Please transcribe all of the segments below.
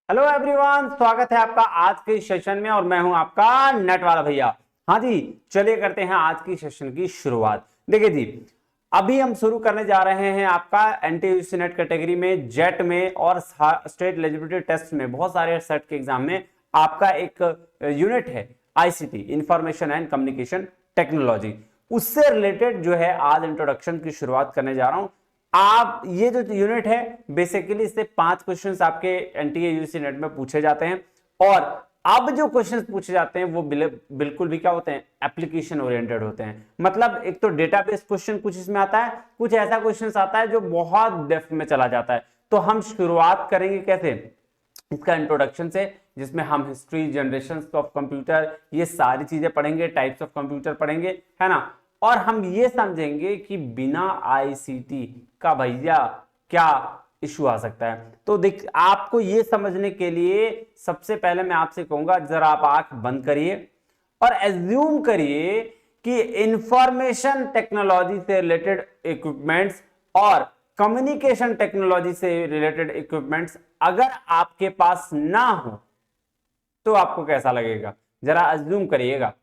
Hello everyone, स्वागत है आपका आज के सेशन में और मैं हूं आपका नेट वाला भैया। हाँ जी, चलिए करते हैं आज की सेशन की शुरुआत। देखिए जी, अभी हम शुरू करने जा रहे हैं आपका एनटीयूसी नेट कैटेगरी में, जेट में और स्टेट एलिजिबिलिटी टेस्ट में, बहुत सारे सेट के एग्जाम में आपका एक यूनिट है ICT, information and communication technology. उससे रिलेटेड जो है आज इंट्रोडक्शन की शुरुआत करने जा रहा हूं। आप ये जो यूनिट है बेसिकली इससे 5 क्वेश्चंस आपके एनटीए यूजी नेट में पूछे जाते हैं और अब जो क्वेश्चंस पूछे जाते हैं वो बिल्कुल भी क्या होते हैं, एप्लीकेशन ओरिएंटेड होते हैं। मतलब एक तो डेटाबेस क्वेश्चन कुछ इसमें आता है, कुछ ऐसा क्वेश्चंस आता है जो बहुत डेप्थ में चला जाता है। तो हम शुरुआत करेंगे कैसे, इसका इंट्रोडक्शन से, जिसमें हम हिस्ट्री, जनरेशन ऑफ कंप्यूटर, ये सारी चीजें पढ़ेंगे, टाइप्स ऑफ कंप्यूटर पढ़ेंगे, है ना। और हम ये समझेंगे कि बिना आईसीटी का भैया क्या इशू आ सकता है। तो देख, आपको ये समझने के लिए सबसे पहले मैं आपसे कहूंगा जरा आप आंख बंद करिए और एज्यूम करिए कि इंफॉर्मेशन टेक्नोलॉजी से रिलेटेड इक्विपमेंट्स और कम्युनिकेशन टेक्नोलॉजी से रिलेटेड इक्विपमेंट्स अगर आपके पास ना हो तो आपको कैसा लगेगा, जरा अज्यूम करिएगा।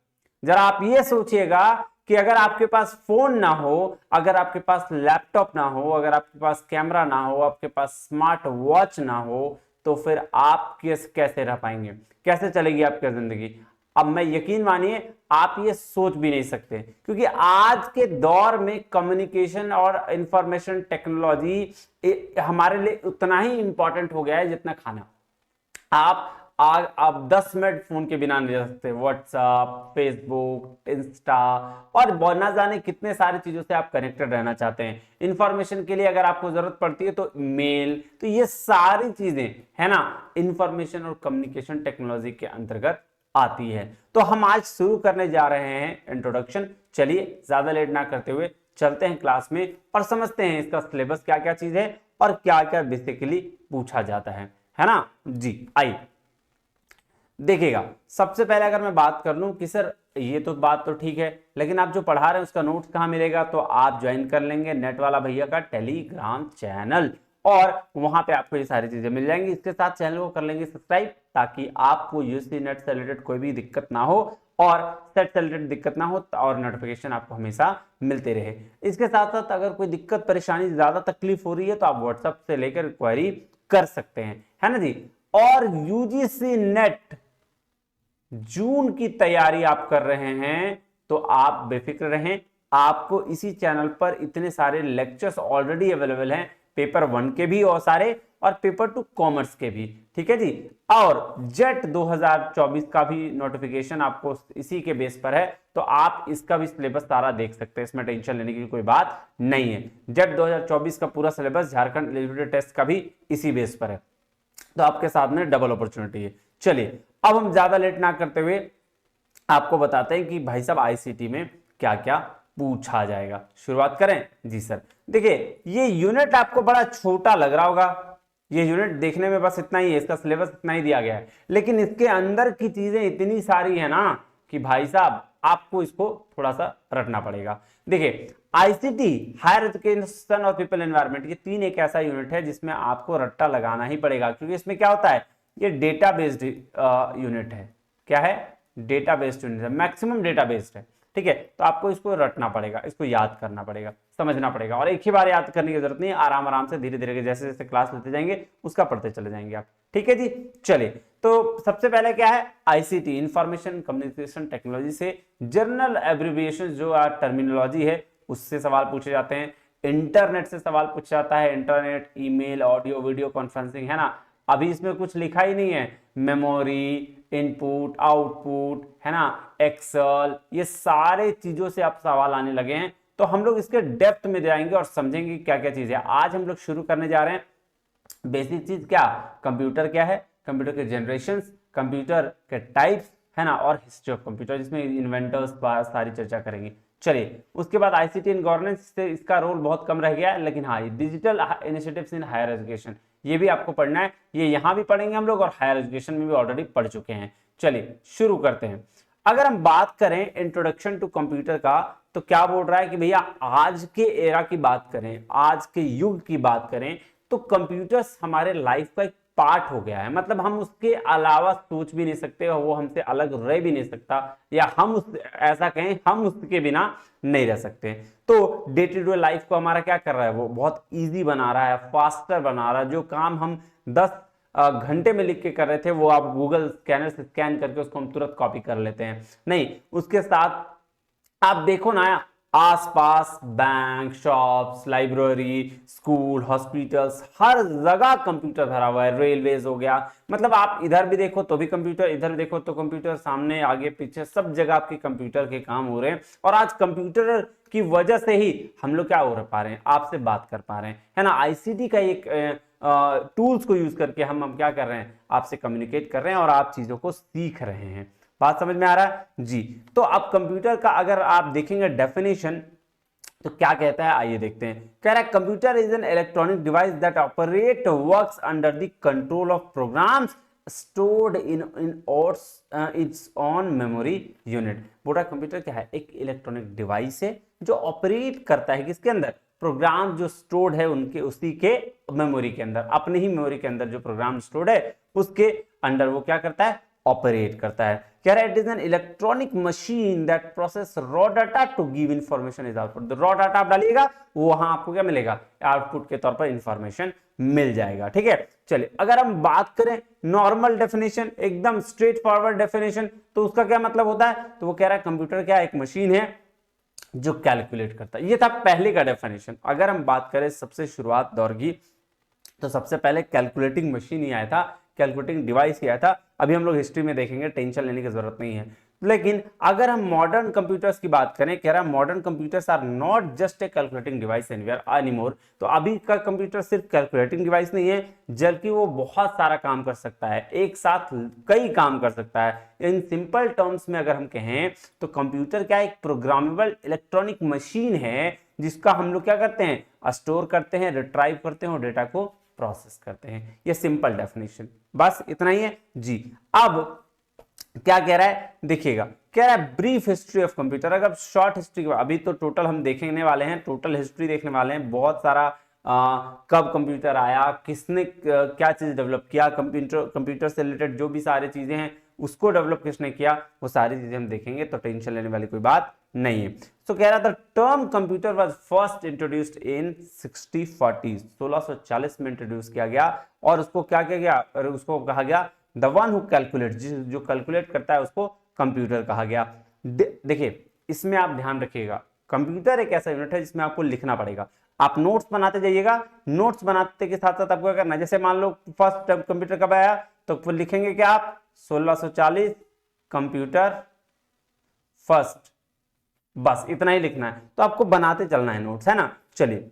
जरा आप ये सोचिएगा कि अगर आपके पास फोन ना हो, अगर आपके पास लैपटॉप ना हो, अगर आपके पास कैमरा ना हो, आपके पास स्मार्ट वॉच ना हो, तो फिर आप कैसे रह पाएंगे, कैसे चलेगी आपकी जिंदगी। अब मैं यकीन मानिए आप ये सोच भी नहीं सकते, क्योंकि आज के दौर में कम्युनिकेशन और इंफॉर्मेशन टेक्नोलॉजी हमारे लिए उतना ही इंपॉर्टेंट हो गया है जितना खाना। आप 10 मिनट फोन के बिना नहीं रह सकते। व्हाट्सएप, फेसबुक, इंस्टा और ना जाने कितने सारी चीजों से आप कनेक्टेड रहना चाहते हैं। इंफॉर्मेशन के लिए अगर आपको जरूरत पड़ती है तो मेल, तो ये सारी चीजें है ना इंफॉर्मेशन और कम्युनिकेशन टेक्नोलॉजी के अंतर्गत आती है। तो हम आज शुरू करने जा रहे हैं इंट्रोडक्शन। चलिए ज्यादा लेट ना करते हुए चलते हैं क्लास में और समझते हैं इसका सिलेबस क्या क्या चीज है और क्या क्या बेसिकली पूछा जाता है ना जी। आइए देखिएगा, सबसे पहले अगर मैं बात कर लूं कि सर ये तो बात तो ठीक है, लेकिन आप जो पढ़ा रहे हैं उसका नोट्स कहां मिलेगा, तो आप ज्वाइन कर लेंगे नेट वाला भैया का टेलीग्राम चैनल और वहां पे आपको ये सारी चीजें मिल जाएंगी। इसके साथ चैनल को कर लेंगे सब्सक्राइब, ताकि आपको यूसी नेट से रिलेटेड कोई भी दिक्कत ना हो और सेट से रिलेटेड दिक्कत ना हो और नोटिफिकेशन आपको हमेशा मिलते रहे। इसके साथ साथ अगर कोई दिक्कत परेशानी ज्यादा तकलीफ हो रही है तो आप व्हाट्सएप से लेकर क्वेरी कर सकते हैं, है ना जी। और यूजीसी नेट जून की तैयारी आप कर रहे हैं तो आप बेफिक्र रहें, आपको इसी चैनल पर इतने सारे लेक्चर्स ऑलरेडी अवेलेबल हैं, पेपर 1 के भी और सारे और पेपर 2 कॉमर्स के भी, ठीक है जी। और जेट 2024 का भी नोटिफिकेशन आपको इसी के बेस पर है, तो आप इसका भी सिलेबस सारा देख सकते हैं, इसमें टेंशन लेने की कोई बात नहीं है। जेट 2024 का पूरा सिलेबस झारखंड एलिजिबिलिटी टेस्ट का भी इसी बेस पर है, तो आपके साथ में डबल अपॉर्चुनिटी है। चलिए अब हम ज्यादा लेट ना करते हुए आपको बताते हैं कि भाई साहब आईसीटी में क्या क्या पूछा जाएगा। शुरुआत करें जी सर। देखिए ये यूनिट आपको बड़ा छोटा लग रहा होगा, ये यूनिट देखने में बस इतना ही है, इसका सिलेबस इतना ही दिया गया है, लेकिन इसके अंदर की चीजें इतनी सारी है ना कि भाई साहब आपको इसको थोड़ा सा रटना पड़ेगा। देखिए आईसीटी, हायर एजुकेशन और पीपल एनवायरनमेंट, ये तीन एक ऐसा यूनिट है जिसमें आपको रट्टा लगाना ही पड़ेगा, क्योंकि इसमें क्या होता है, ये डेटा बेस्ड यूनिट है। क्या है, डेटा बेस्ड यूनिट है, मैक्सिमम डेटा बेस्ड है, ठीक है। तो आपको इसको रटना पड़ेगा, इसको याद करना पड़ेगा, समझना पड़ेगा, और एक ही बार याद करने की जरूरत नहीं है, आराम आराम से धीरे धीरे जैसे जैसे क्लास लेते जाएंगे उसका पढ़ते चले जाएंगे आप, ठीक है जी। चलिए तो सबसे पहले क्या है, आईसीटी, इंफॉर्मेशन कम्युनिकेशन टेक्नोलॉजी से जर्नल एब्रिविएशन जो टर्मिनोलॉजी है उससे सवाल पूछे जाते हैं। इंटरनेट से सवाल पूछा जाता है, internet, email, audio video conferencing, है ना। अभी इसमें कुछ लिखा ही नहीं है, मेमोरी, इनपुट आउटपुट, है ना, एक्सेल, ये सारे चीजों से आप सवाल आने लगे हैं। तो हम लोग इसके डेप्थ में जाएंगे और समझेंगे क्या क्या चीज है। आज हम लोग शुरू करने जा रहे हैं बेसिक चीज, क्या कंप्यूटर क्या है, कंप्यूटर के जनरेशन, कंप्यूटर के टाइप्स, है ना, और हिस्ट्री ऑफ कंप्यूटर, जिसमें इन्वेंटर्स सारी चर्चा करेंगे। चलिए उसके बाद आईसीटी इन गवर्नेंस से इसका रोल बहुत कम रह गया है, लेकिन हाँ digital initiatives in higher education ये भी आपको पढ़ना है, ये यहां भी पढ़ेंगे हम लोग और हायर एजुकेशन में भी ऑलरेडी पढ़ चुके हैं। चलिए शुरू करते हैं। अगर हम बात करें इंट्रोडक्शन टू कंप्यूटर का, तो क्या बोल रहा है कि भैया आज के एरा की बात करें, आज के युग की बात करें, तो कंप्यूटर्स हमारे लाइफ का एक पार्ट हो गया है, मतलब हम उसके अलावा सोच भी नहीं सकते और वो हमसे अलग रह भी नहीं सकता, या हम उस ऐसा कहें हम उसके बिना नहीं रह सकते। तो डे टू डे लाइफ को हमारा क्या कर रहा है, वो बहुत इजी बना रहा है, फास्टर बना रहा है। जो काम हम 10 घंटे में लिख के कर रहे थे, वो आप गूगल स्कैनर से स्कैन करके उसको हम तुरंत कॉपी कर लेते हैं। नहीं, उसके साथ आप देखो ना, आसपास bank, shops, library, school, hospitals, हर जगह कंप्यूटर भरा हुआ है। रेलवेज हो गया, मतलब आप इधर भी देखो तो भी कंप्यूटर, इधर भी देखो तो कंप्यूटर, सामने आगे पीछे सब जगह आपके कंप्यूटर के काम हो रहे हैं। और आज कंप्यूटर की वजह से ही हम लोग क्या हो पा रहे हैं, आपसे बात कर पा रहे हैं, है ना। आईसीटी का एक टूल्स को यूज करके हम क्या कर रहे हैं, आपसे कम्युनिकेट कर रहे हैं और आप चीजों को सीख रहे हैं। बात समझ में आ रहा है जी। तो अब कंप्यूटर का अगर आप देखेंगे डेफिनेशन तो क्या कहता है, आइए देखते हैं। कह रहा है computer is an electronic device that operate works under the control of programs stored in its on memory unit. बोला कंप्यूटर क्या है, एक इलेक्ट्रॉनिक डिवाइस है जो ऑपरेट करता है किसके अंदर, प्रोग्राम जो स्टोर्ड है उनके उसी के मेमोरी के अंदर, अपने ही मेमोरी के अंदर जो प्रोग्राम स्टोर्ड है उसके अंदर वो क्या करता है, ऑपरेट करता है। कह रहा है it is an electronic machine that process raw data to give information is output. Raw data आप डालिएगा, वो वहां आपको क्या मिलेगा, आउटपुट के तौर पर इंफॉर्मेशन मिल जाएगा। ठीक है, चलिए अगर हम बात करें नॉर्मल डेफिनेशन, एकदम स्ट्रेट फॉरवर्ड डेफिनेशन, तो उसका क्या मतलब होता है, तो वो कह रहा है कंप्यूटर क्या एक मशीन है जो कैलकुलेट करता है। ये था पहले का डेफिनेशन। अगर हम बात करें सबसे शुरुआत दौर की, तो सबसे पहले कैलकुलेटिंग मशीन ही आया था, कैलकुलेटिंग डिवाइस ही आया था। अभी हम लोग हिस्ट्री में देखेंगे, टेंशन लेने की जरूरत नहीं है। लेकिन अगर हम मॉडर्न कंप्यूटर्स की बात करें, कह रहा है modern computers are not just a calculating device anymore. तो अभी का कंप्यूटर सिर्फ कैलकुलेटिंग डिवाइस नहीं है, जबकि वो बहुत सारा काम कर सकता है, एक साथ कई काम कर सकता है। इन सिंपल टर्म्स में अगर हम कहें तो कंप्यूटर क्या एक प्रोग्रामेबल इलेक्ट्रॉनिक मशीन है, जिसका हम लोग क्या करते हैं, स्टोर करते हैं, रिट्राइव करते हैं और डेटा को प्रोसेस करते हैं। ये सिंपल डेफिनेशन, बस इतना ही है जी। अब क्या कह रहा है, देखिएगा, कह रहा है ब्रीफ हिस्ट्री ऑफ कंप्यूटर। अगर शॉर्ट हिस्ट्री, अभी तो टोटल हम देखने वाले हैं, टोटल हिस्ट्री देखने वाले हैं, बहुत सारा कब कंप्यूटर आया, किसने क्या चीज डेवलप किया, कंप्यूटर से रिलेटेड जो भी सारी चीजें हैं उसको डेवलप किसने किया, वो सारी चीजें हम देखेंगे, तो टेंशन लेने वाली कोई बात नहीं है। तो कह रहा था term computer was first introduced in 1640, 1640 में इंट्रोड्यूस किया गया। और उसको क्या किया गया, और उसको कहा गया द वन हु कैलकुलेट, जो कैलकुलेट करता है उसको कंप्यूटर कहा गया। देखिए इसमें आप ध्यान रखिएगा, कंप्यूटर एक ऐसा यूनिट है जिसमें आपको लिखना पड़ेगा। आप नोट्स बनाते जाइएगा, नोट्स बनाते के साथ साथ आपको क्या करना है, जैसे मान लो फर्स्ट कंप्यूटर कब आया, तो लिखेंगे क्या आप, 1640 कंप्यूटर फर्स्ट, बस इतना ही लिखना है। तो आपको बनाते चलना है नोट्स, है ना। चलिए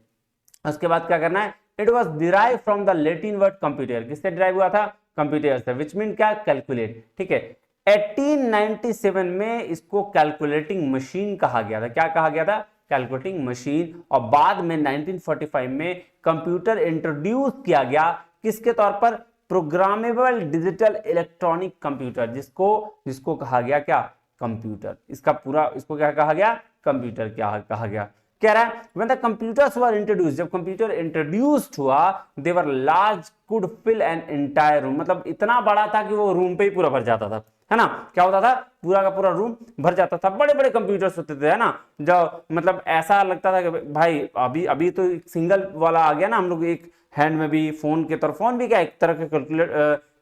उसके बाद क्या करना है, it was derive from the Latin word computer. किससे डिराइव हुआ था, कंप्यूटर से, विच मीन क्या, कैलकुलेट। ठीक है, 1897 में इसको कैलकुलेटिंग मशीन कहा गया था। क्या कहा गया था, कैलकुलेटिंग मशीन। और बाद में 1945 में कंप्यूटर इंट्रोड्यूस किया गया, किसके तौर पर, प्रोग्रामेबल डिजिटल इलेक्ट्रॉनिक कंप्यूटर, जिसको कहा गया क्या, कंप्यूटर। इसका पूरा, इसको क्या कहा गया, कंप्यूटर क्या कहा गया। कह रहा है when the computers were introduced, जब कंप्यूटर इंट्रोड्यूस्ड हुआ, they were large, could fill an entire room, मतलब इतना बड़ा था कि वो रूम पे ही पूरा भर जाता था, है ना। क्या होता था, पूरा का पूरा रूम भर जाता था। बड़े बड़े कंप्यूटर्स होते थे, है ना, जो मतलब ऐसा लगता था कि भाई अभी तो सिंगल वाला आ गया ना, हम लोग एक हैंड में भी फोन के तरह, फोन भी क्या एक तरह का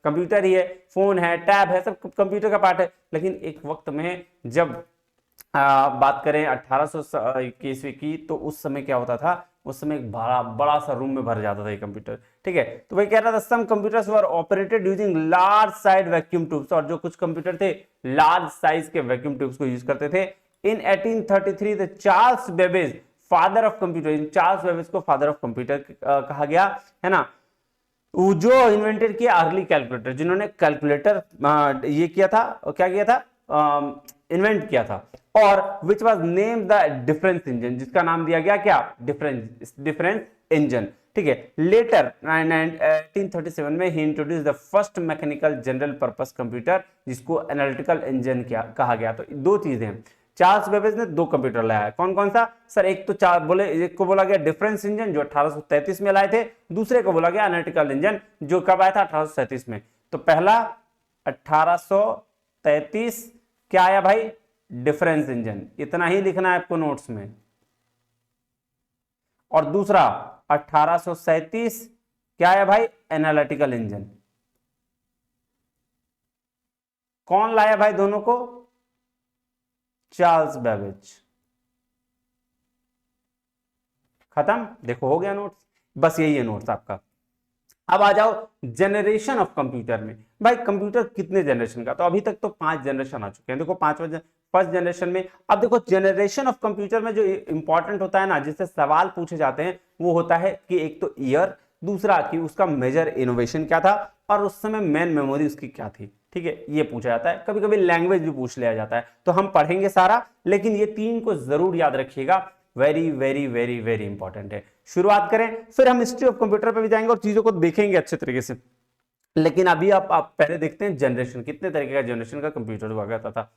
कंप्यूटर ही है, फोन है, टैब है, सब कंप्यूटर का पार्ट है। लेकिन एक वक्त में जब बात करें 1800 ईस्वी की, तो उस समय क्या होता था, उस समय एक बड़ा सा रूम में भर जाता था ये कंप्यूटर। ठीक है, तो वही कह रहा था some computers were operated using large size vacuum tubes, और जो कुछ कंप्यूटर थे लार्ज साइज के वैक्यूम ट्यूब्स को यूज करते थे। In 1833 the Charles Babbage, father of computer, इन चार्ल्स बेबेज को फादर ऑफ कंप्यूटर कहा गया, है ना। जो इन्वेंटेड किया अर्ली कैलकुलेटर, जिन्होंने कैलकुलेटर ये किया था, क्या किया था, इन्वेंट किया था। और which was name the difference engine, जिसका नाम दिया गया क्या, डिफरेंस इंजन। ठीक है, लेटर 1837 में ही introduce the first mechanical general purpose computer, जिसको एनालिटिकल इंजन कहा गया। तो दो चीजें हैं, चार्ल्स बेबेज ने 2 कंप्यूटर लाया है। कौन कौन सा सर? एक तो एक को बोला गया डिफरेंस इंजन जो 1833 में लाए थे, दूसरे को बोला गया एनालिटिकल इंजन जो कब आया था? 1837 में। तो पहला 1833 क्या आया भाई? डिफरेंस इंजन, इतना ही लिखना है आपको नोट्स में। और दूसरा 1837 क्या आया भाई? Analytical engine. कौन लाया भाई दोनों को? Charles Babbage. खत्म, देखो हो गया नोट्स, बस यही है नोट्स आपका। अब आ जाओ जनरेशन ऑफ कंप्यूटर में। भाई कंप्यूटर कितने जनरेशन का? तो अभी तक तो 5 जनरेशन आ चुके हैं। देखो 5वां फर्स्ट जनरेशन में। अब देखो जनरेशन ऑफ कंप्यूटर में जो इंपॉर्टेंट होता है ना, जिससे सवाल पूछे जाते हैं, वो होता है कि एक तो ईयर, दूसरा कि उसका मेजर इनोवेशन क्या था, और उस समय मेन मेमोरी उसकी क्या थी। ठीक है, ये पूछा जाता है। कभी कभी लैंग्वेज भी पूछ लिया जाता है। तो हम पढ़ेंगे सारा, लेकिन ये 3 को जरूर याद रखिएगा, very very very very important है। शुरुआत करें, फिर हम हिस्ट्री ऑफ कंप्यूटर पे भी जाएंगे और चीजों को देखेंगे अच्छे तरीके से। लेकिन अभी आप पहले देखते हैं जनरेशन, कितने तरीके का जनरेशन का कंप्यूटर हुआ करता था।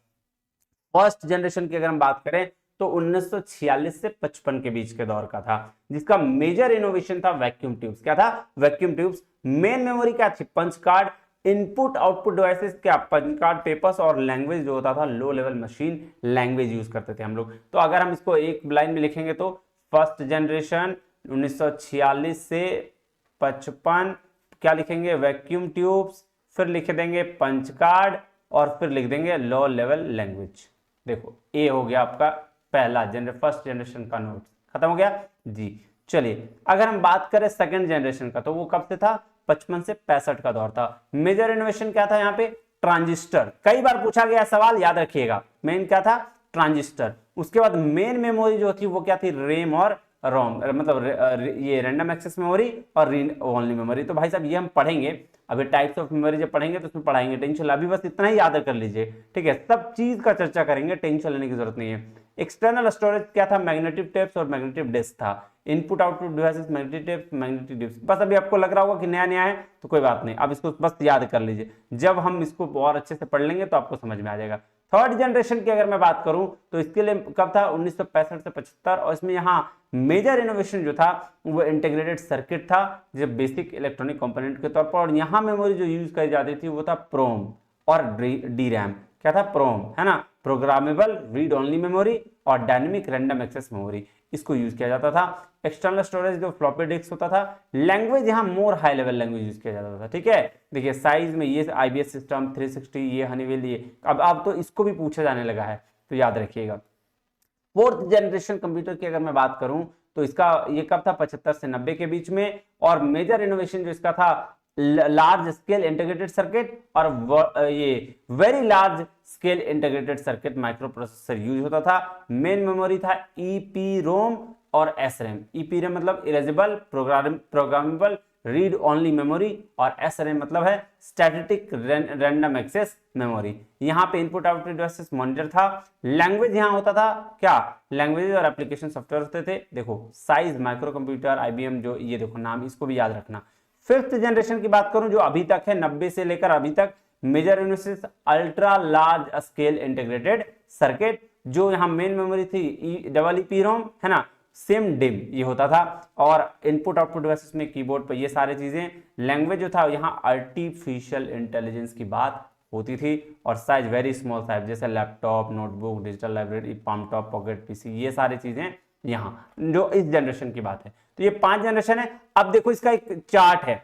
फर्स्ट जनरेशन की अगर हम बात करें तो 1946 से 55 के बीच के दौर का था, जिसका मेजर इनोवेशन था वैक्यूम ट्यूब्स। क्या था? Vacuum tubes. मेन मेमोरी क्या थी? Punch card. Input output devices क्या? पंच कार्ड, पेपर्स, और लैंग्वेज जो होता था low level machine language use करते थे हम लोग। तो अगर हम इसको एक लाइन में लिखेंगे तो फर्स्ट जनरेशन 1946 से 55 क्या लिखेंगे? वैक्यूम ट्यूब्स, फिर लिख देंगे पंच कार्ड, और फिर लिख देंगे लो लेवल लैंग्वेज। देखो ये हो गया आपका पहला फर्स्ट जनरेशन का नोट, खत्म हो गया जी। चलिए अगर हम बात करें सेकंड जनरेशन का, तो वो कब से था? 55 से 65 का दौर था। मेजर इनोवेशन क्या था यहाँ पे? ट्रांजिस्टर। कई बार पूछा गया सवाल, याद रखिएगा। मेन क्या था? ट्रांजिस्टर। उसके बाद मेन मेमोरी जो थी वो क्या थी? रेम और रोम, मतलब ये रैंडम एक्सेस मेमोरी और रीड ओनली मेमोरी। तो भाई साहब ये हम पढ़ेंगे अभी, टाइप्स ऑफ मेमोरी जब पढ़ेंगे तो उसमें पढ़ाएंगे, टेंशन। अभी बस इतना ही याद कर लीजिए, ठीक है? सब चीज का चर्चा करेंगे, टेंशन लेने की जरूरत नहीं है। एक्सटर्नल स्टोरेज क्या था? मैग्नेटिक टेप्स और मैग्नेटिक डिस्क था। Input output devices magnetic tapes, magnetic disk. बस अभी आपको लग रहा होगा कि नया नया है, तो कोई बात नहीं, अब इसको बस याद कर लीजिए। जब हम इसको और अच्छे से पढ़ लेंगे तो आपको समझ में आ जाएगा। थर्ड जनरेशन की अगर मैं बात करूं तो इसके लिए कब था? 1965 से 75। और इसमें यहाँ मेजर इनोवेशन जो था वो इंटीग्रेटेड सर्किट था, जो बेसिक इलेक्ट्रॉनिक कंपोनेंट के तौर पर। और यहाँ मेमोरी जो यूज करी जाती थी वो था प्रोम और डी रैम। क्या था? प्रोम, है ना, प्रोग्रामेबल रीड ओनली मेमोरी, और डायनेमिक रैंडम एक्सेस मेमोरी, इसको यूज किया जाता था। एक्सटर्नल स्टोरेज जो फ्लॉपी डिस्क होता था। लैंग्वेज यहाँ मोर हाई लेवल लैंग्वेज यूज किया जाता था। ठीक है, देखिए साइज में ये IBS सिस्टम 360, ये हनीवेल, ये अब तो इसको भी पूछा जाने लगा है, तो याद रखिएगा। फोर्थ जनरेशन कंप्यूटर की अगर मैं बात करूं तो इसका ये कब था? 75 से 90 के बीच में। और मेजर इनोवेशन जो इसका था, लार्ज स्केल इंटीग्रेटेड सर्किट, और ये very large scale integrated circuit micro processor use होता था। मेन मेमोरी था EPROM और SRAM। EPROM मतलब erasable programmable read only memory, और SRAM मतलब है स्टैटिक रैंडम एक्सेस मेमोरी। यहाँ पे इनपुट आउटपुट डिवाइसेस मॉनिटर था। लैंग्वेज यहाँ होता था क्या? लैंग्वेज और एप्लीकेशन सॉफ्टवेयर होते थे। देखो साइज माइक्रो कंप्यूटर, IBM, जो ये देखो नाम, इसको भी याद रखना। फिफ्थ जनरेशन की बात करूं जो अभी तक है, 90 से लेकर अभी तक, major units ultra large scale integrated circuit. जो यहाँ मेन मेमोरी थी EPROM, है ना, सेम डिम ये होता था। और इनपुट आउटपुट डिवाइसेस में कीबोर्ड पर ये सारी चीजें। लैंग्वेज जो था यहाँ आर्टिफिशियल इंटेलिजेंस की बात होती थी। और साइज वेरी स्मॉल साइज, जैसे laptop, notebook, digital library, palm top, pocket PC, ये सारी चीजें यहाँ जो इस जनरेशन की बात है। तो ये 5 जनरेशन है। अब देखो इसका एक चार्ट है,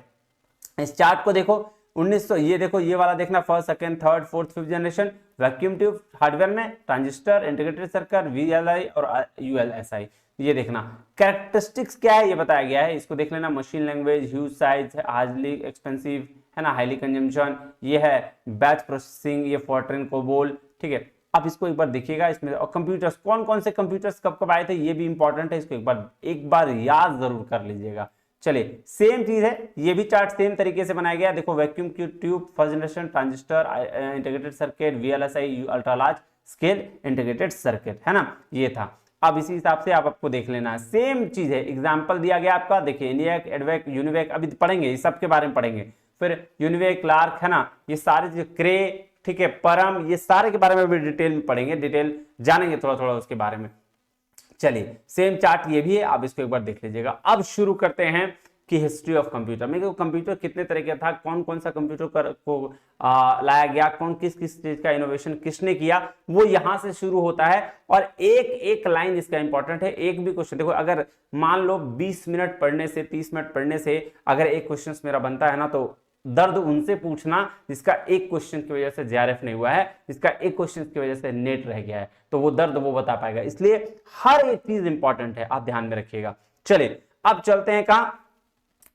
इस चार्ट को देखो। 1900, ये देखो, ये वाला देखना, first, second, third, fourth, fifth generation. Vacuum tube hardware में, ट्रांजिस्टर, इंटीग्रेटेड सर्किट, VLI और ULSI, ये देखना। कैरेक्टरिस्टिक्स क्या है ये बताया गया है, इसको देख लेना। Machine language, huge size, hardly expensive, है ना, हाईली कंजम्पशन, ये है बैच प्रोसेसिंग, ये फोर्ट्रन, कोबोल। ठीक है, अब इसको एक बार देखिएगा इसमें। और कंप्यूटर्स, कौन कौन से कंप्यूटर्स कब कब आए थे ये भी इंपॉर्टेंट है, इसको एक बार याद जरूर कर लीजिएगा। चलिए सेम चीज है, ये भी चार्ट सेम तरीके से बनाया गया। देखो vacuum tube first generation, transistor, integrated circuit, VLSI ultra large scale integrated circuit, है ना, ये था। अब इसी हिसाब से आपको देख लेना है, सेम चीज है। एग्जाम्पल दिया गया आपका, देखिए एनियाक, एडवेक, यूनिवेक, अभी पढ़ेंगे, इस सब के बारे में पढ़ेंगे। फिर यूनिवेक, क्लार्क, है ना, ये सारे क्रे, ठीक है, परम, ये सारे के बारे में भी डिटेल में पढ़ेंगे, डिटेल जानेंगे थोड़ा थोड़ा उसके बारे में। चलिए सेम चार्ट ये भी है, आप इसको एक बार देख लीजिएगा। अब शुरू करते हैं कि हिस्ट्री ऑफ कंप्यूटर में कंप्यूटर कितने तरह का था, कौन कौन सा कंप्यूटर को लाया गया, कौन किस किस चीज का इनोवेशन किसने किया, वो यहां से शुरू होता है। और एक एक लाइन इसका इंपॉर्टेंट है, एक भी क्वेश्चन देखो, अगर मान लो 20 मिनट पढ़ने से 30 मिनट पढ़ने से अगर एक क्वेश्चन मेरा बनता है ना, तो दर्द उनसे पूछना जिसका एक क्वेश्चन की वजह से जेआरएफ नहीं हुआ है, जिसका एक क्वेश्चन की वजह से नेट रह गया है, तो वो दर्द वो बता पाएगा। इसलिए हर एक चीज इंपॉर्टेंट है, आप ध्यान में रखिएगा। चलिए अब चलते हैं कहां,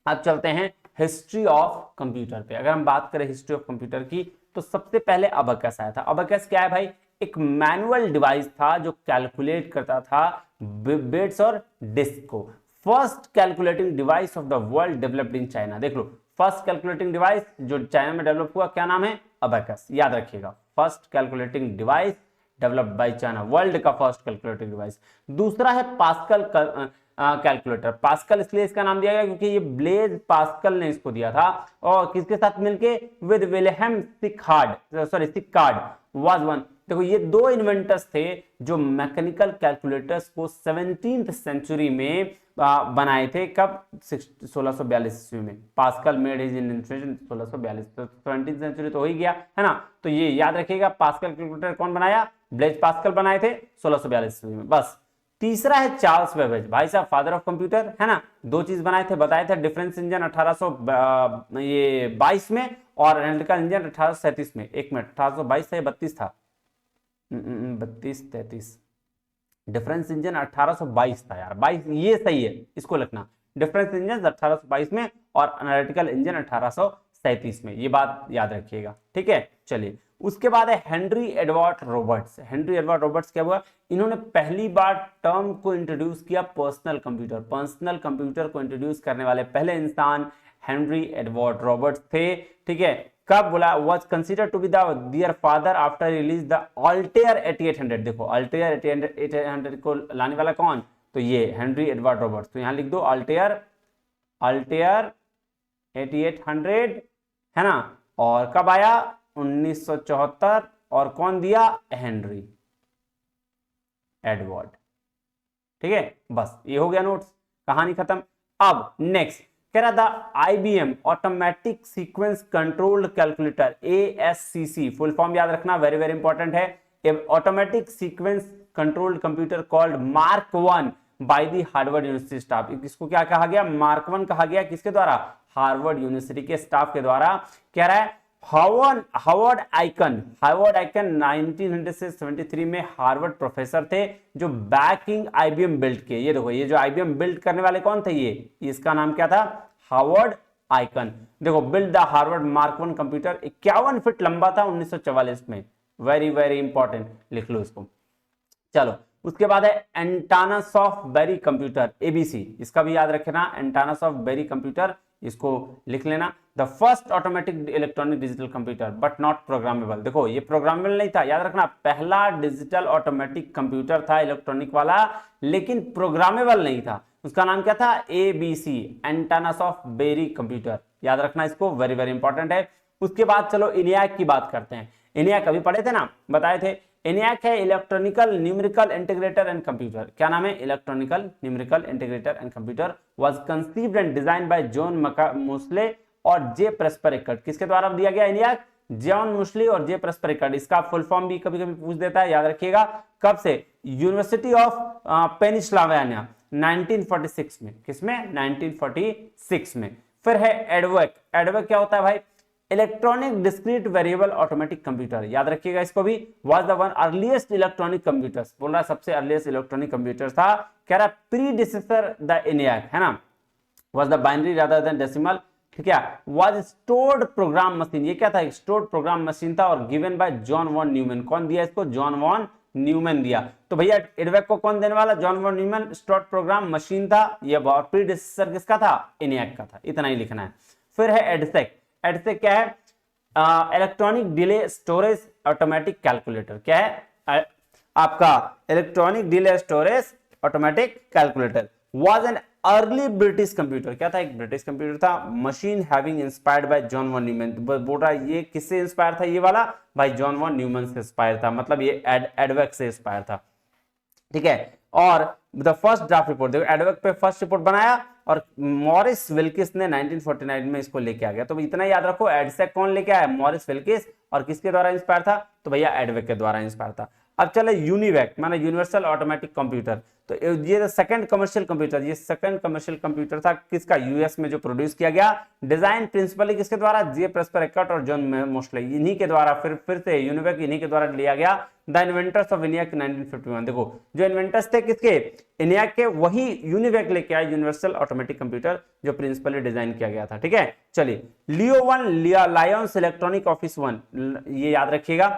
अब चलते हैं हिस्ट्री ऑफ कंप्यूटर पे। अगर हम बात करें हिस्ट्री ऑफ कंप्यूटर की, तो सबसे पहले अबकस आया था। अबकस क्या है भाई, एक मैनुअल डिवाइस था जो कैलकुलेट करता था बिट्स और डिस्क को। First calculating device of the world developed in China. देख लो, फर्स्ट कैलकुलेटिंग डिवाइस जो चाइना में डेवलप हुआ, क्या नाम है, अबकस, याद रखिएगा। First calculating device developed by China, world का फर्स्ट कैलकुलेटिंग डिवाइस। दूसरा है पास्कल कैलकुलेटर। पास्कल इसलिए इसका नाम दिया गया क्योंकि ये ब्लेज पास्कल ने इसको दिया था, और किसके साथ मिलके, विद विल्हेम सिक्कार्ड वाज वन। देखो ये दो इन्वेंटर्स थे जो मैकेनिकल कैलकुलेटर्स को 17th सेंचुरी में बनाए थे। कब, 1642 ईस्वी में। पास्कल मेड हिज इन्वेंशन 1642, तो 17th सेंचुरी तो हो ही गया है ना। तो ये याद रखिएगा, पास्कल कैलकुलेटर कौन बनाया, ब्लेज पास्कल बनाए थे 1642 ईस्वी में। बस। तीसरा है चार्ल्स बेबेज, भाई साहब फादर ऑफ कंप्यूटर है ना। दो चीज बनाए थे, बताए थे, डिफरेंस इंजन 1822 में और एनालिटिकल इंजन 1837 में। एक मिनट, 1822 था या 32 था, 32-33, डिफरेंस इंजन 1822 था यार, 22 ये सही है, इसको लिखना। डिफरेंस इंजन 1822 में और एनालिटिकल इंजन 1837 में, ये बात याद रखिएगा, ठीक है। चलिए उसके बाद है Henry Edward Roberts. Henry Edward Roberts क्या हुआ, इन्होंने पहली बार टर्म को इंट्रोड्यूस किया, पर्सनल कंप्यूटर। पर्सनल कंप्यूटर को इंट्रोड्यूस करने वाले पहले इंसान हेनरी एडवर्ड रॉबर्ट्स थे, ठीक है। कब बोला, was considered to be the dear father after release the Altair 8800। देखो अल्टेयर 8800 को लाने वाला कौन, तो ये हेनरी एडवर्ड रॉबर्ट्स। तो यहां लिख दो अल्टेयर 8800 है ना। और कब आया, 1974, और कौन दिया, हेनरी एडवर्ड, ठीक है। बस ये हो गया नोट्स, कहानी खत्म। अब नेक्स्ट कह रहा था IBM automatic sequence controlled calculator, ASCC, full form याद रखना, वेरी वेरी इंपॉर्टेंट है। Automatic sequence controlled computer called mark 1 by the Harvard university staff. इसको क्या कहा गया, मार्क 1 कहा गया, किसके द्वारा, हार्वर्ड यूनिवर्सिटी के स्टाफ के द्वारा। कह रहा है हार्वर्ड आइकन 1900 से 73 में हार्वर्ड प्रोफेसर थे जो बैकिंग IBM बिल्ड किए। ये देखो, ये जो IBM बिल्ड करने वाले कौन थे, ये इसका नाम क्या था, हार्वर्ड आइकन। देखो, build the Harvard mark 1 computer, 51 feet लंबा था 1944 में। वेरी वेरी इंपॉर्टेंट, लिख लो इसको। चलो उसके बाद है एंटानस ऑफ बेरी कंप्यूटर, ABC, इसका भी याद रखना, एंटानस ऑफ बेरी कंप्यूटर, इसको लिख लेना। The first automatic electronic digital computer but not programmable. देखो ये प्रोग्रामेबल नहीं था, याद रखना, पहला डिजिटल ऑटोमेटिक कंप्यूटर था इलेक्ट्रॉनिक वाला, लेकिन प्रोग्रामेबल नहीं था। उसका नाम क्या था, ABC, एंटानस ऑफ बेरी कंप्यूटर, याद रखना इसको, वेरी वेरी इंपॉर्टेंट है। उसके बाद चलो ENIAC की बात करते हैं। ENIAC अभी पढ़े थे ना, बताए थे। ENIAC है electronical numerical integrator and computer. क्या नाम है, electronical numerical integrator and computer. Was conceived and designed by John Mauchly और J प्रेस्पेरिकट। किसके द्वारा दिया गया ENIAC, जॉन मोस्ले और J प्रेस्पेरिकट। इसका फुल फॉर्म भी कभी कभी पूछ देता है, याद रखिएगा। कब से, यूनिवर्सिटी ऑफ पेनिसिल्वेनिया 1946 में। किसमें, 1946 में। फिर है एडवेक। एडवेक क्या होता है भाई, electronic discrete variable automatic computer, याद रखिएगा इसको भी। Was the one earliest electronic computers, बोल रहा है सबसे अर्लीस्ट इलेक्ट्रॉनिक कंप्यूटर था। कह रहा प्रीडिसेसर द ENIAC है ना। Was the binary rather than decimal, ठीक है। वाज स्टोर्ड प्रोग्राम मशीन, ये क्या था, स्टोर्ड प्रोग्राम मशीन था, और given by John von Neumann. कौन दिया इसको, जॉन वॉन न्यूमैन दिया। तो भैया एडवेक को कौन देने वाला, John von Neumann. Stored program machine था ये, प्रीडिसेसर किसका था, ENIAC का था, इतना ही लिखना है। फिर है एडसेक। एडसेक क्या है, electronic delay storage automatic calculator. क्या है आपका, electronic delay storage automatic calculator. Was an early British computer, क्या था, एक ब्रिटिश कंप्यूटर था, machine having inspired by John von Neumann. बोल रहा है ये किससे इंस्पायर था, ये वाला भाई जॉन वन न्यूमैन से इंस्पायर था, मतलब ये एडवेक से इंस्पायर था, ठीक है। और द फर्स्ट ड्राफ्ट रिपोर्ट, देखो एडवेक पे फर्स्ट रिपोर्ट बनाया और मॉरिस विल्किस ने 1949 में इसको लेके आ गया। तो इतना याद रखो, एडसेक कौन लेके आया, मॉरिस विल्किस, और किसके द्वारा इंस्पायर था, तो भैया एडवेक के द्वारा इंस्पायर था। अब चले यूनिवैक माने यूनिवर्सल ऑटोमेटिक कंप्यूटर, तो ये सेकंड कमर्शियल कंप्यूटर, ये सेकंड कमर्शियल कंप्यूटर था किसका, यूएस में जो प्रोड्यूस किया गया, डिजाइन प्रिंसिपली किसके द्वारा, जे प्रेस्पर एक्कर्ट और जॉन मोस्ले, इन्हीं के द्वारा, फिर से यूनिवैक इन्हीं के द्वारा लिया गया। द इन्वेंटर्स ऑफ ENIAC 1951, देखो जो इन्वेंटर्स थे किसके, ENIAC के, वही यूनिवैक लेके आया यूनिवर्सल ऑटोमेटिक कंप्यूटर जो प्रिंसिपली डिजाइन किया गया था, ठीक है। चलिए LEO one, Lyons electronic office one, ये याद रखिएगा,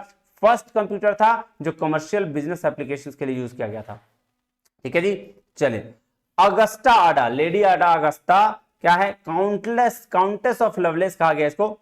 फर्स्ट कंप्यूटर था जो कमर्शियल बिजनेस एप्लीकेशंस के लिए यूज किया गया था, ठीक है जी। चलिए अगस्टा आडा, लेडी आडा अगस्ता क्या है, काउंटेस ऑफ लवलेस कहा गया इसको,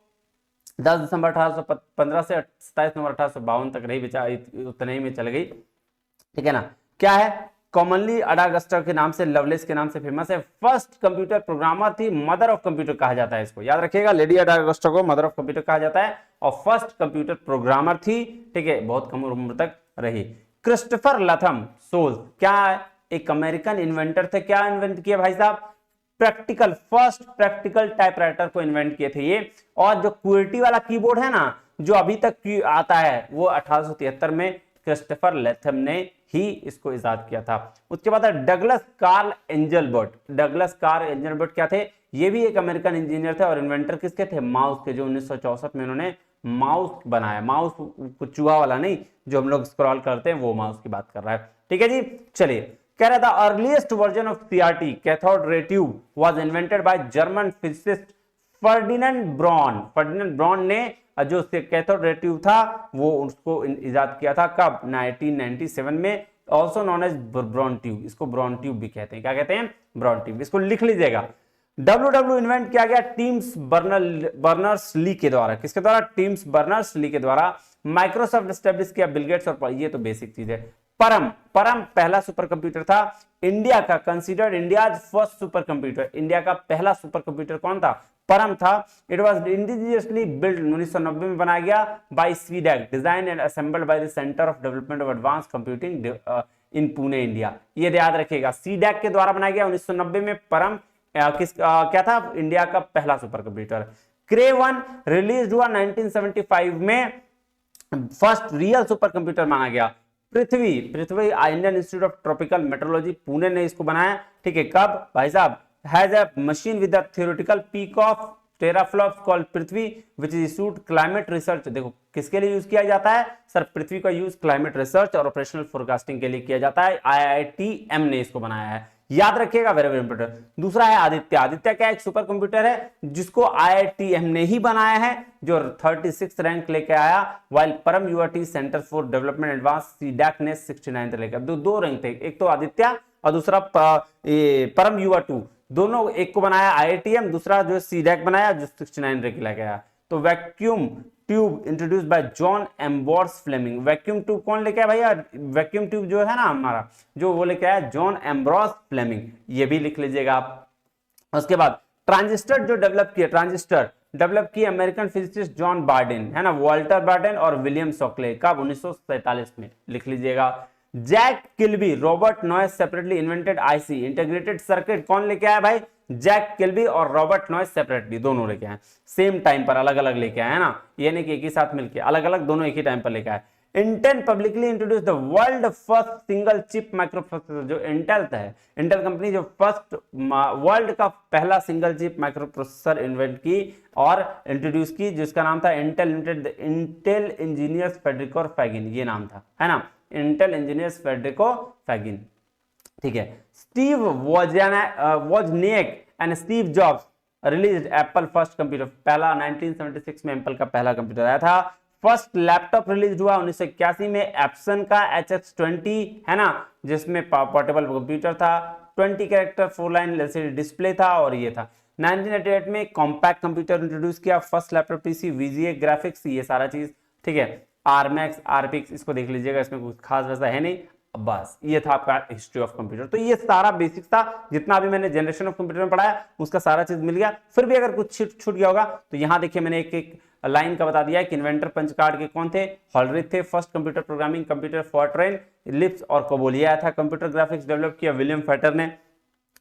10 दिसंबर 1815 से 27 नवंबर 1852 तक रही, बेचारा उतने ही में चल गई, ठीक है ना। क्या है, कॉमनली अडा अगस्टा के नाम से, लवलेस के नाम से फेमस है, फर्स्ट कंप्यूटर प्रोग्रामर थी, मदर ऑफ कंप्यूटर कहा जाता है इसको, याद रखिएगा, लेडी अडा अगस्टा को मदर ऑफ कंप्यूटर कहा जाता है, और फर्स्ट कंप्यूटर प्रोग्रामर थी, ठीक है, बहुत कम उम्र तक रही। क्रिस्टोफर लथम सोल्स क्या है, एक अमेरिकन इन्वेंटर थे, क्या इन्वेंट किया भाई साहब, प्रैक्टिकल, फर्स्ट प्रैक्टिकल टाइपराइटर को इन्वेंट किए थे ये। और जो क्यूर्टी वाला कीबोर्ड है ना, जो अभी तक आता है, वो 1873 में क्रिस्टोफर लैथम ने ही इसको इजाद किया था। उसके बाद Douglas Carl Engelbart, Douglas Carl Engelbart क्या थे, ये भी एक अमेरिकन इंजीनियर थे और इन्वेंटर किसके थे, माउस के, जो 1964 में उन्होंने माउस बनाया, माउस चूहा वाला नहीं, जो हम लोग स्क्रॉल करते हैं वो माउस की बात कर रहा है, ठीक है जी। चलिए कह रहा था earliest version of CRT cathode ray tube was invented by German physicist Ferdinand Braun, Ferdinand Braun ने जो कैथोड रे ट्यूब था वो उसको इजाद किया था, कब, 1997 में, also known as Braun tube, इसको ब्रॉन ट्यूब भी कहते हैं, क्या कहते हैं, ब्रॉन ट्यूब, इसको लिख लीजिएगा। WW इन्वेंट किया गया टीम्स बर्नर्स ली के द्वारा, किसके द्वारा, टीम्स बर्नर्स ली के द्वारा। माइक्रोसॉफ्ट एस्टेब्लिश किया बिल गेट्स, और ये तो बेसिक चीज है। परम पहला सुपर कंप्यूटर था इंडिया का, considered India first super computer, India का पहला सुपर कंप्यूटर कौन था, परम था। इट वाज इंडिजिनियसली बिल्ड, 1990 में बनाया गया, by CDAC, design and assembled by the centre of development of advance computing in Pune, India. ये याद रखिएगा, सीडैक के द्वारा बनाया गया 1990 में। परम क्या था, इंडिया का पहला super computer. Cray one release हुआ 1975 में, फर्स्ट रियल सुपर कंप्यूटर माना गया। Prithvi Indian Institute of Tropical Meteorology Pune ने इसको बनाया, ठीक है, कब भाई साहब, has a machine with the theoretical peak of teraflops called Prithvi which is issued climate research. देखो किसके लिए यूज किया जाता है सर, पृथ्वी का यूज क्लाइमेट रिसर्च और ऑपरेशनल फोरकास्टिंग के लिए किया जाता है। IITM ने इसको बनाया है, याद रखिएगा, वेरी वेरी इंपोर्टेंट। दूसरा है आदित्य, आदित्य क्या एक सुपर कंप्यूटर है जिसको IITM ने ही बनाया है, जो 36 रैंक लेके आया, वाइल परम UAT centre for development advance CDAC ने 69 लेकर, दो रैंक थे, एक तो आदित्य और दूसरा परम UA2, दोनों, एक को बनाया IITM, दूसरा जो सीडैक बनाया जो 69 रैंक लेके आया। तो vacuum tube introduce by John Ambrose Fleming, vacuum tube कौन लेके आया भैया, वैक्यूम ट्यूब जो है ना हमारा, जो वो लेके आया जॉन एम्ब्रोस फ्लेमिंग, ये भी लिख लीजिएगा आप। उसके बाद ट्रांजिस्टर जो ट्रांजिस्टर डेवलप किए अमेरिकन फिजिसिस्ट जॉन बार्डेन, है ना, वॉल्टर बार्डेन और विलियम शॉकले, कब, 1947 में, लिख लीजिएगा। Jack Kilby, Robert Noyce separately invented IC integrated circuit, कौन लेके आया भाई, जैक किल्बी और रॉबर्ट नॉइस सेपरेटली, दोनों लेके आए, सेम टाइम पर, अलग अलग लेके आए, है ना, ये नहीं कि एक ही साथ मिलके, अलग अलग दोनों एक ही टाइम पर लेके आए। Intel publicly introduce the world first single chip microprocessor, जो इंटेल है, इंटेल कंपनी जो फर्स्ट वर्ल्ड का पहला सिंगल चिप माइक्रोप्रोसेसर इन्वेंट की और इंट्रोड्यूस की, जिसका नाम था Intel limited, Intel engineers Federico Fagin, ये नाम था, है ना, इंटेल इंजीनियर्स फेडरिको फैगिन, ठीक है। Steve Wozniak and Steve Jobs released Apple first computer, पहला 1976 में एप्पल का पहला कंप्यूटर आया था। फर्स्ट लैपटॉप रिलीज हुआ 1981 में, एप्सन का HX20, है ना, जिसमें पोर्टेबल कंप्यूटर था, 20 कैरेक्टर 4 लाइन एलसीडी डिस्प्ले था, और ये था। 1988 में कॉम्पैक्ट कंप्यूटर इंट्रोड्यूस किया, first laptop PC, VGA graphics, ये सारा चीज, ठीक है। आरमैक्स, आरपीएक्स, इसको देख लीजिएगा, इसमें कुछ खास वैसा है नहीं, बस ये था आपका हिस्ट्री ऑफ कंप्यूटर। तो ये सारा बेसिक था, जितना अभी मैंने जनरेशन ऑफ कंप्यूटर में पढ़ाया उसका सारा चीज मिल गया। फिर भी अगर कुछ छूट गया होगा तो यहाँ देखिए मैंने एक एक लाइन का बता दिया है कि इन्वेंटर पंच कार्ड के कौन थे, हॉलरिथ थे, first computer programming computer FORTRAN, लिप्स और कोबोलिया था, कंप्यूटर ग्राफिक्स डेवलप किया विलियम फेटर ने,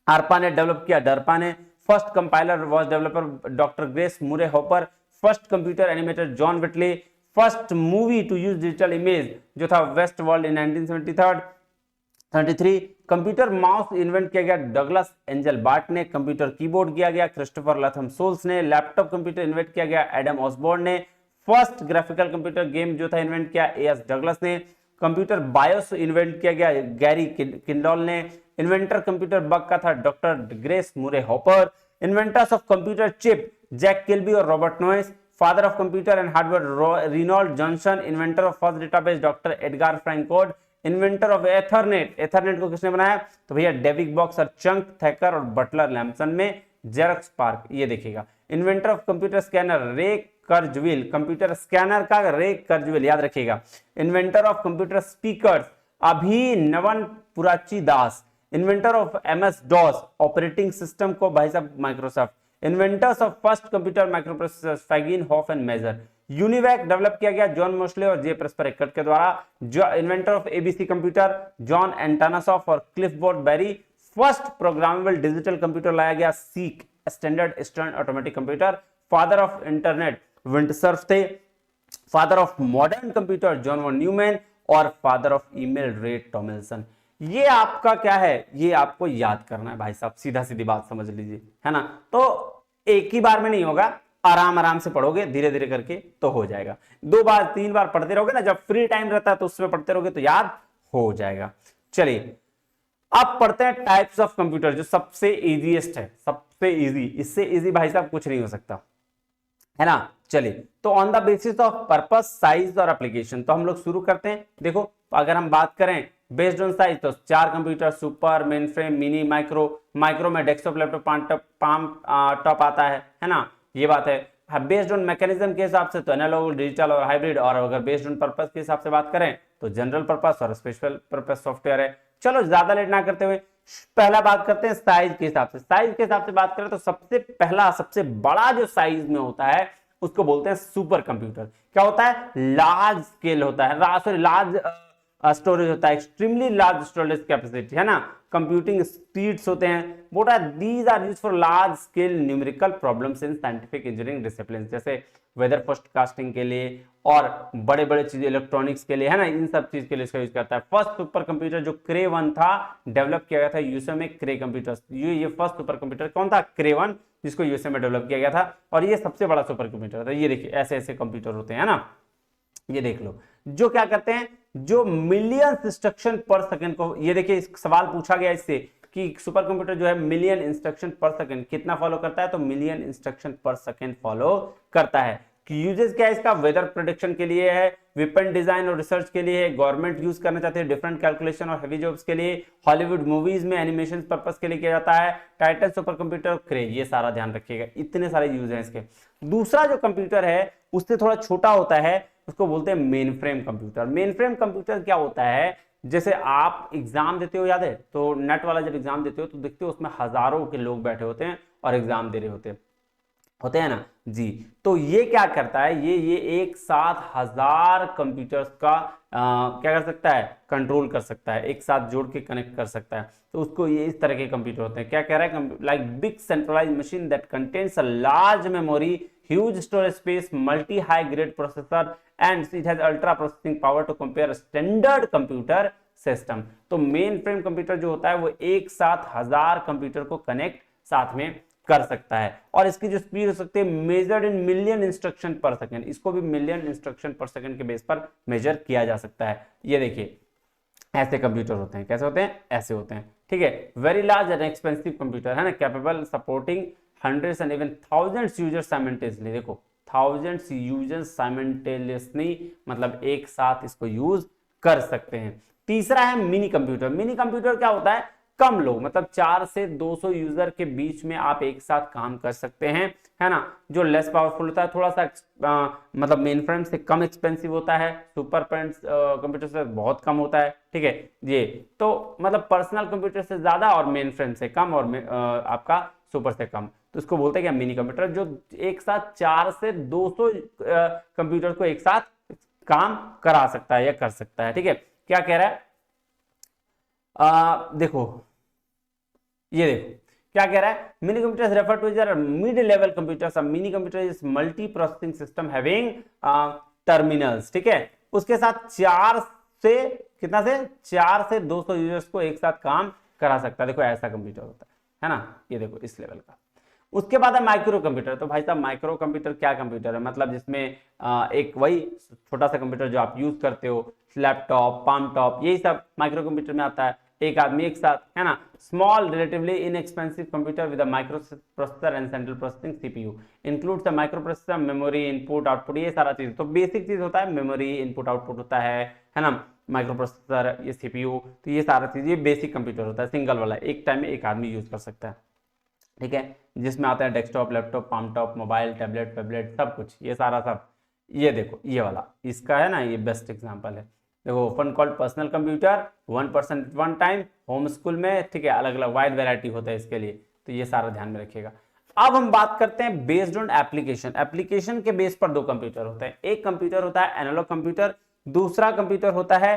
आरपा ने डेवलप किया डरपा ने, first compiler was developer doctor Grace Murray Hopper, first computer animator John Whitley, first movie to use digital image जो था west world in 1973, computer mouse invent किया गया Douglas Engelbart ने, computer keyboard किया गया Christopher Latham Sholes ने, laptop computer invent किया गया एडम ऑसबोर्न ने, फर्स्ट ग्राफिकल कंप्यूटर गेम जो था इन्वेंट किया एएस डगलस ने, कंप्यूटर बायोस इन्वेंट किया गया गैरी किंडॉल ने, इन्वेंटर कंप्यूटर बग का था doctor Grace Murray Hopper, inventors of computer chip Jack Kilby और Robert Noyce, father of computer and hardware Reynold Johnson, inventor of first database doctor Edgar Frank Codd, inventor of Ethernet को किसने बनाया तो भैया David Boggs और Chuck Thacker और Butler लैम्पसन में Xerox park, ये देखिएगा। इन्वेंटर ऑफ कंप्यूटर स्कैनर रे कर्जविल, कंप्यूटर स्कैनर का रे कर्जविल याद रखिएगा। Inventor of computer speakers Abhinavan Purachi Das, inventor of MS DOS operating system को भाई साहब Microsoft, inventors of first computer microprocessor Faggin Hoff and Mazor, UNIVAC develop किया गया जॉन मोस्ले और जे परस्पर एक्कट के द्वारा, जो inventor of ABC computer John Atanasoff और Clifford Berry, first programmable digital computer लाया गया SEAC standard eastern automatic computer, father of internet Vint Cerf थे, father of modern computer John von Neumann और father of email Ray Tomlinson. ये आपका क्या है, ये आपको याद करना है भाई साहब, सीधा सीधी बात समझ लीजिए, है ना। तो एक ही बार में नहीं होगा, आराम आराम से पढ़ोगे धीरे धीरे करके तो हो जाएगा। 2 बार 3 बार पढ़ते रहोगे ना, जब फ्री टाइम रहता है तो उसमें पढ़ते रहोगे तो याद हो जाएगा। चलिए अब पढ़ते हैं टाइप्स ऑफ कंप्यूटर, जो सबसे इजीएस्ट है, सबसे इजी, इससे इजी भाई साहब कुछ नहीं हो सकता, है ना। चलिए तो on the basis of purpose size और एप्लीकेशन, तो हम लोग शुरू करते हैं। देखो अगर हम बात करें बेस्ड ऑन साइज तो 4 computer, super, main frame, mini, micro में डेस्कटॉप, लैपटॉप, पाम टॉप आता है ना, ये बात है। बेस्ड ऑन मैकेनिज्म के हिसाब से तो एनालॉग, डिजिटल और हाइब्रिड, और अगर बेस्ड ऑन पर्पस के हिसाब से बात करें तो जनरल पर्पस और स्पेशल पर्पस सॉफ्टवेयर है। चलो ज्यादा लेट ना करते हुए पहला बात करते हैं साइज के हिसाब से। साइज के हिसाब से बात करें तो सबसे पहला सबसे बड़ा जो साइज में होता है उसको बोलते हैं सुपर कंप्यूटर। क्या होता है, लार्ज स्केल होता है, सॉरी लार्ज स्टोरेज होता है, एक्सट्रीमली लार्ज स्टोरेज कैपेसिटी, है ना, कंप्यूटिंग स्पीड्स होते हैं। बोटा these are used for large scale numerical problems in scientific engineering discipline, जैसे वेदर फोरकास्टिंग के लिए और बड़े बड़े चीज इलेक्ट्रॉनिक्स के लिए, है ना, इन सब चीज के लिए इसका यूज करता है। फर्स्ट सुपर कंप्यूटर जो क्रे 1 था डेवलप किया गया था यूएसए में, क्रे कंप्यूटर्स, ये फर्स्ट सुपर कंप्यूटर कौन था, क्रे 1, जिसको यूएसए में डेवलप किया गया था, और ये सबसे बड़ा सुपर कंप्यूटर था। ये देखिए ऐसे ऐसे कंप्यूटर होते हैं ना, ये देख लो, जो क्या करते हैं, जो मिलियन इंस्ट्रक्शन पर सेकंड को, ये देखिए सवाल पूछा गया इससे कि सुपर कंप्यूटर जो है मिलियन इंस्ट्रक्शन पर सेकंड कितना फॉलो करता है, तो मिलियन इंस्ट्रक्शन पर सेकंड फॉलो करता है। कि यूजेस क्या है इसका, वेदर प्रेडिक्शन के लिए है, वेपन डिजाइन और रिसर्च के लिए है, गवर्नमेंट यूज करना चाहते हैं डिफरेंट कैलकुलेशन और हेवी जॉब्स के लिए, हॉलीवुड मूवीज में एनिमेशन पर्पस के लिए किया जाता है, टाइटन सुपर कंप्यूटर, क्रे, ये सारा ध्यान रखिएगा, इतने सारे यूज हैं इसके। दूसरा जो कंप्यूटर है उससे थोड़ा छोटा होता है, उसको बोलते हैं main frame computer. Main frame computer क्या होता है, जैसे आप एग्जाम देते हो, याद है, तो नेट वाला जब एग्जाम देते हो तो देखते हो उसमें हजारों के लोग बैठे होते हैं और एग्जाम दे रहे होते हैं ना जी। तो ये क्या करता है, ये एक साथ 1000 कंप्यूटर्स का क्या कर सकता है, कंट्रोल कर सकता है, एक साथ जोड़ के कनेक्ट कर सकता है। तो उसको ये इस तरह के कंप्यूटर होते हैं। क्या कह रहा है, like big centralised machine that contains a large memory, huge storage space, multi high grade processor and it has ultra processing power to compare standard computer system. तो मेन फ्रेम कंप्यूटर जो होता है वो एक साथ 1000 कंप्यूटर को connect साथ में कर सकता है, और इसकी जो स्पीड हो सकती है मेजर्ड इन मिलियन इंस्ट्रक्शन पर सेकंड, इसको भी मिलियन इंस्ट्रक्शन पर सेकंड के बेस पर मेजर किया जा सकता है। ये देखिए ऐसे कंप्यूटर होते हैं, कैसे होते हैं, ऐसे होते हैं, ठीक है। Very large and expensive computer है ना, capable supporting hundreds and even thousands users simultaneously. देखो थाउजेंड्स यूजर्स साइमल्टेनियसली, मतलब एक साथ इसको यूज कर सकते हैं। तीसरा है मिनी कंप्यूटर। मिनी कंप्यूटर क्या होता है, कम लोग, मतलब 4 से 200 यूजर के बीच में आप एक साथ काम कर सकते हैं, है ना। जो लेस पावरफुल होता है, थोड़ा सा मतलब मेन फ्रेम से कम एक्सपेंसिव होता है, सुपर फ्रेंड्स कंप्यूटर से बहुत कम होता है, ठीक है। ये तो मतलब पर्सनल कंप्यूटर से ज्यादा और मेन फ्रेम से कम और आपका सुपर से कम, तो इसको बोलते हैं क्या, मिनी कंप्यूटर, जो एक साथ 4 से 200 कंप्यूटर को एक साथ काम करा सकता है या कर सकता है, ठीक है। क्या कह रहा है, देखो ये देखो क्या कह रहा है, mini computers refer two is mid level computers, mini computer is multi processing system having terminals, ठीक है। उसके साथ 4 से कितना से 4 से 200 यूजर्स को एक साथ काम करा सकता है, देखो ऐसा कंप्यूटर होता है ना, ये देखो इस लेवल का। उसके बाद है माइक्रो कंप्यूटर। तो भाई साहब माइक्रो कंप्यूटर क्या कंप्यूटर है, मतलब जिसमें एक वही छोटा सा कंप्यूटर जो आप यूज करते हो, लैपटॉप, पाम टॉप, यही सब माइक्रो कंप्यूटर में आता है, एक आदमी एक साथ, है ना। Small relatively inexpensive computer with a micro processor and central processing CPU, includes a micro processor, memory, input output, ये सारा चीज। तो बेसिक चीज होता है मेमोरी, इनपुट आउटपुट होता है ना, माइक्रो प्रोसेसर, ये सीपीयू, तो ये सारा चीज, ये बेसिक कंप्यूटर होता है, सिंगल वाला, एक टाइम में एक आदमी यूज कर सकता है, ठीक है। जिसमें आता है desktop, laptop, palm top, mobile, tablet phablet, सब कुछ, ये सारा सब। ये देखो ये वाला इसका है ना, ये बेस्ट एग्जांपल है। देखो open called personal computer, 1% at one time, home school में, ठीक है, अलग अलग वाइड वैरायटी होता है इसके लिए, तो ये सारा ध्यान में रखिएगा। अब हम बात करते हैं बेस्ड ऑन एप्लीकेशन। एप्लीकेशन के बेस पर दो कंप्यूटर होते हैं, एक कंप्यूटर होता है एनालॉग कंप्यूटर, दूसरा कंप्यूटर होता है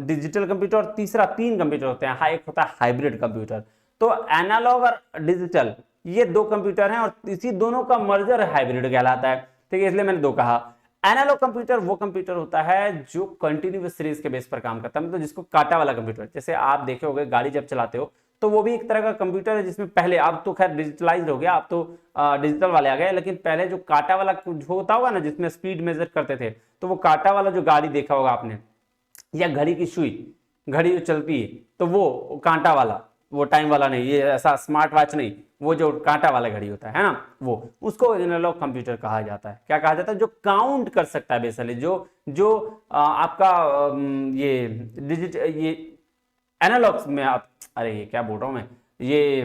डिजिटल कंप्यूटर, और तीसरा, 3 कंप्यूटर होते हैं, एक होता है हाइब्रिड कंप्यूटर। तो एनालॉग और डिजिटल ये 2 कंप्यूटर हैं, और इसी दोनों का मर्जर हाइब्रिड कहलाता है, ठीक है, इसलिए मैंने 2 कहा। एनालॉग कंप्यूटर वो कंप्यूटर होता है जो कंटिन्यूअस सीरीज के बेस पर काम करता है, मतलब जिसको कांटा वाला कंप्यूटर, जैसे आप देखे होंगे गाड़ी जब चलाते हो तो वो भी एक तरह का कंप्यूटर है, जिसमें पहले, अब तो खैर डिजिटलाइज हो गया, अब तो डिजिटल वाले आ गए, लेकिन पहले जो कांटा वाला जो होता होगा ना, जिसमें स्पीड मेजर करते थे, तो वो कांटा वाला जो गाड़ी देखा होगा आपने, या घड़ी की सुई, घड़ी जो चलती है, तो वो कांटा वाला, वो टाइम वाला नहीं, ये ऐसा स्मार्ट वॉच नहीं, वो जो कांटा वाला घड़ी होता है ना, वो, उसको एनालॉग कंप्यूटर कहा जाता है। क्या कहा जाता है, जो काउंट कर सकता है बेसिकली, जो जो आपका ये ये एनालॉग्स में आप, अरे ये क्या बोल रहा हूं मैं, ये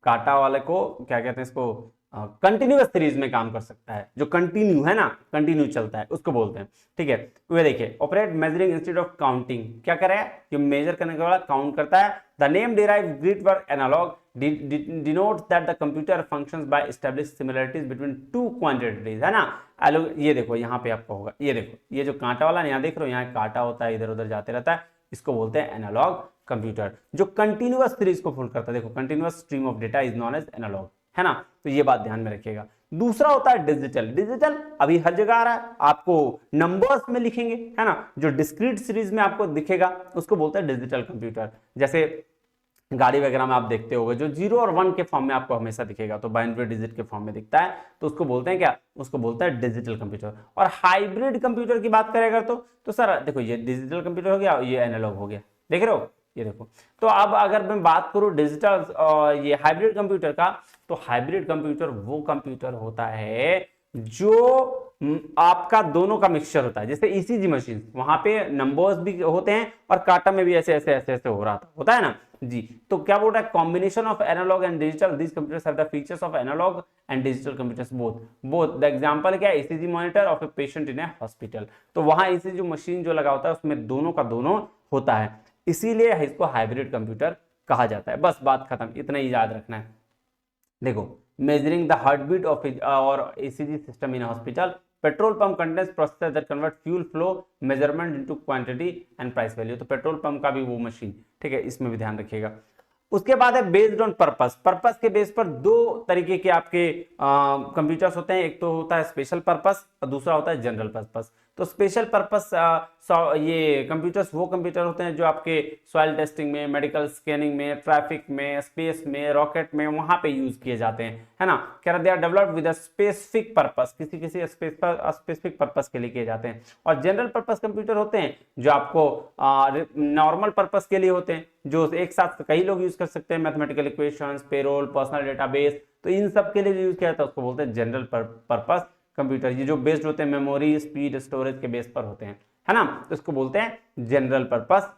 कांटा वाले को क्या कहते हैं, इसको कंटिन्यूअस सीरीज में काम कर सकता है, जो कंटिन्यू है ना, कंटिन्यू चलता है, उसको बोलते हैं, ठीक है। वे देखिए, operate measuring instead of counting, क्या करे, ये मेजर करने के बाद काउंट करता है। The name derive Greek word analogue denotes that the computer functions by established similarities between two quantities, है ना। ये देखो यहाँ पे आपको होगा, ये देखो, ये जो कांटा वाला यहाँ देख रहे हो, यहाँ कांटा होता है, इधर उधर जाते रहता है, इसको बोलते हैं एनालॉग कंप्यूटर, जो कंटिन्यूअस सीरीज को फुल करता है। देखो continuous stream of data is known as analogue, है ना, तो ये बात ध्यान में रखिएगा। दूसरा होता है डिजिटल। डिजिटल अभी हर जगह आ रहा है, आपको नंबर्स में लिखेंगे, है ना, जो डिस्क्रीट सीरीज में आपको दिखेगा उसको बोलते हैं डिजिटल कंप्यूटर। जैसे गाड़ी वगैरह में आप देखते होंगे, जो 0 और 1 के फॉर्म में आपको हमेशा दिखेगा, तो बाइनरी डिजिट के फॉर्म में दिखता है, तो उसको बोलते हैं क्या, उसको बोलते हैं डिजिटल कंप्यूटर। और हाइब्रिड कंप्यूटर की बात करें अगर, तो सर देखो, ये डिजिटल कंप्यूटर हो गया, ये एनालॉग हो गया, देख रहे हो, ये देखो। तो अब अगर मैं बात करूं डिजिटल ये हाइब्रिड कंप्यूटर का, तो हाइब्रिड कंप्यूटर वो कंप्यूटर होता है जो आपका दोनों का मिक्सचर होता है। जैसे ईसीजी मशीन, वहां पे नंबर्स भी होते हैं और काटा में भी ऐसे ऐसे ऐसे ऐसे हो रहा था, होता है ना जी। तो क्या बोल रहा है, combination of analogue and digital, this computers have the features of analogue and digital computers both both. The example क्या है, ECG monitor of a patient in a hospital. तो वहां ईसीजी मशीन जो लगा होता है उसमें दोनों का दोनों होता है, इसीलिए इसको हाइब्रिड कंप्यूटर कहा जाता है। बस बात खत्म, इतना ही याद रखना है। देखो, मेजरिंग द हार्टबीट ऑफ और ECG system in hospital, petrol pump contains processor that convert fuel flow measurement into quantity and price value. तो पेट्रोल पंप का भी वो मशीन, ठीक है, इसमें भी ध्यान रखिएगा। उसके बाद है बेस्ड ऑन पर्पस। पर्पस के बेस पर 2 तरीके के आपके कंप्यूटर्स होते हैं, एक तो होता है स्पेशल पर्पस और दूसरा होता है जनरल पर्पस। तो स्पेशल पर्पस ये कंप्यूटर्स वो कंप्यूटर होते हैं जो आपके सॉइल टेस्टिंग में, मेडिकल स्कैनिंग में, ट्रैफिक में, स्पेस में, रॉकेट में, वहां पे यूज किए जाते हैं, है ना। कह रहे they are developed with a specific purpose, किसी किसी स्पेसिफिक पर्पस के लिए किए जाते हैं। और जनरल पर्पस कंप्यूटर होते हैं जो आपको नॉर्मल पर्पस के लिए होते हैं, जो एक साथ कई लोग यूज कर सकते हैं, mathematical equations, payroll, personal database, तो इन सब के लिए यूज किया जाता है, उसको बोलते हैं जनरल पर्पस कंप्यूटर। ये जो बेस्ड होते हैं मेमोरी, स्पीड, स्टोरेज के बेस पर होते हैं, है ना, तो इसको बोलते हैं जनरल पर्पस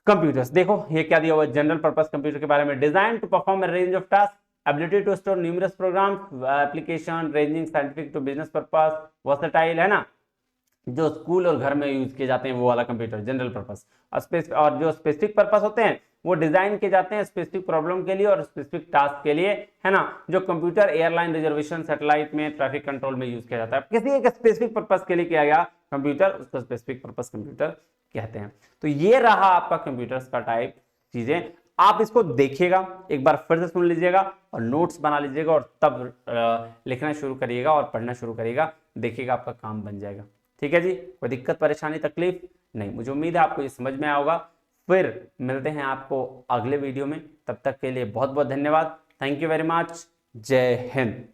कंप्यूटर्स, देखो ये क्या दिया हुआ है जनरल पर्पस कंप्यूटर के बारे में। Design to perform a range of task, ability to store numerous programs, application ranging scientific to business purpose, versatile, है ना, जो स्कूल और घर में यूज किए जाते हैं वो वाला कंप्यूटर जनरल पर्पस। और जो स्पेसिफिक पर्पस होते हैं वो डिजाइन किए जाते हैं स्पेसिफिक प्रॉब्लम के लिए और स्पेसिफिक टास्क के लिए, है ना। जो कंप्यूटर एयरलाइन रिजर्वेशन सैटेलाइट में ट्रैफिक कंट्रोल में यूज किया जाता है, किसी एक स्पेसिफिक पर्पस के लिए किया गया कंप्यूटर, उसको स्पेसिफिक पर्पस कंप्यूटर कहते हैं। तो ये रहा आपका कंप्यूटर्स का टाइप चीजें। आप इसको देखिएगा, एक बार फिर से सुन लीजिएगा और नोट्स बना लीजिएगा और तब लिखना शुरू करिएगा और पढ़ना शुरू करिएगा, देखिएगा आपका काम बन जाएगा। ठीक है जी, कोई दिक्कत परेशानी तकलीफ नहीं। मुझे उम्मीद है आपको ये समझ में आया होगा। फिर मिलते हैं आपको अगले वीडियो में, तब तक के लिए बहुत बहुत धन्यवाद। Thank you very much. जय हिंद।